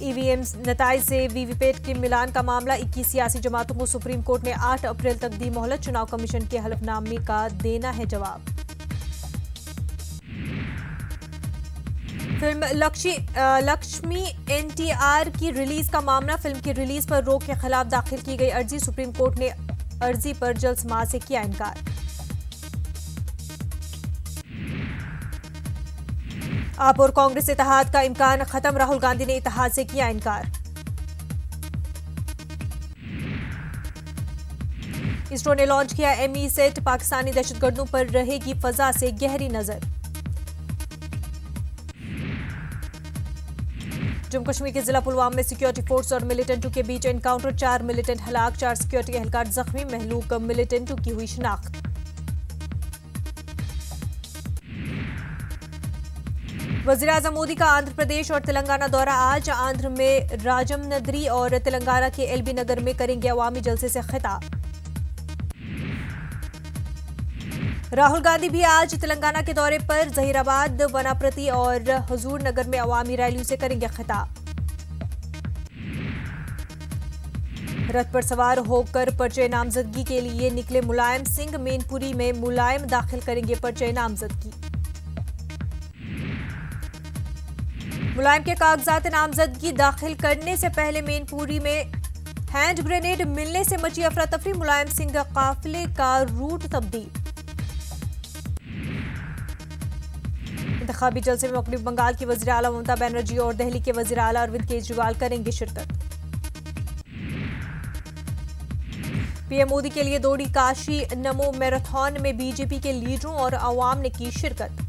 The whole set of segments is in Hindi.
ईवीएम नताइज से वीवीपैट के मिलान का मामला 21 सियासी जमातों को सुप्रीम कोर्ट ने 8 अप्रैल तक दी मोहलत। चुनाव कमीशन के हलफनामे का देना है जवाब। फिल्म लक्ष्मी एनटीआर की रिलीज का मामला। फिल्म की रिलीज पर रोक के खिलाफ दाखिल की गई अर्जी। सुप्रीम कोर्ट ने अर्जी पर जल्द समाअत से किया इनकार। आप और कांग्रेस इत्तेहाद का इम्कान खत्म। राहुल गांधी ने इत्तेहाद से किया इनकार। इसरो ने लॉन्च किया एमई सेट। पाकिस्तानी दहशतगर्दों पर रहेगी फजा से गहरी नजर। जम्मू कश्मीर के जिला पुलवामा में सिक्योरिटी फोर्स और मिलिटेंटों के बीच एनकाउंटर। 4 मिलिटेंट हलाक, 4 सिक्योरिटी एहलकार जख्मी। महलूक मिलिटेंटों की हुई शिनाख्त। वज़ीर-ए-आज़म मोदी का आंध्र प्रदेश और तेलंगाना दौरा आज। आंध्र में राजमनद्री और तेलंगाना के एलबी नगर में करेंगे अवामी जलसे से खिताब। राहुल गांधी भी आज तेलंगाना के दौरे पर जहीराबाद, वनाप्रति और हुजूर नगर में अवामी रैलियों से करेंगे खिताब। रथ पर सवार होकर पर्चे नामजदगी के लिए निकले मुलायम सिंह। मैनपुरी में मुलायम दाखिल करेंगे पर्चे नामजदगी। मुलायम के कागजात नामजदगी दाखिल करने से पहले मैनपुरी में हैंड ग्रेनेड मिलने से मची अफरा तफरी। मुलायम सिंह काफिले का रूट तब्दील। इंतखाबी जलसे में मकबूल बंगाल की वज़ीर आला ममता बनर्जी और दिल्ली के वज़ीर आला अरविंद केजरीवाल करेंगे शिरकत। पीएम मोदी के लिए दौड़ी काशी नमो मैराथन में बीजेपी के लीडरों और अवाम ने की शिरकत।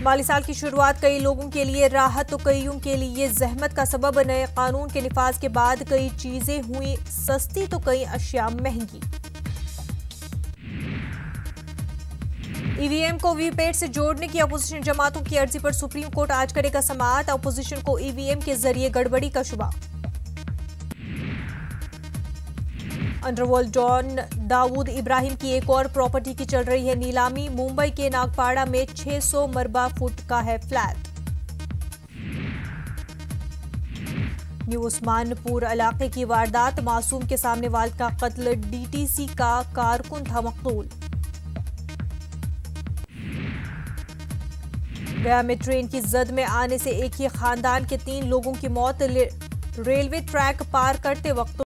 माली साल की शुरुआत कई लोगों के लिए राहत तो कईयों के लिए जहमत का सबब। नए कानून के निफाज के बाद कई चीजें हुई सस्ती तो कई अशिया महंगी। ईवीएम को वीवीपैट से जोड़ने की अपोजिशन जमातों की अर्जी पर सुप्रीम कोर्ट आज करेगा समाअत। अपोजिशन को ईवीएम के जरिए गड़बड़ी का शुबा। अंडरवर्ल्ड डॉन दाऊद इब्राहिम की एक और प्रॉपर्टी की चल रही है नीलामी। मुंबई के नागपाड़ा में 600 मरबा फुट का है फ्लैट। न्यू उस्मानपुर इलाके की वारदात। मासूम के सामने वालिद का कत्ल। डीटीसी का कारकुन था मकतूल। गया में ट्रेन की जद में आने से एक ही खानदान के 3 लोगों की मौत। रेलवे ट्रैक पार करते वक्त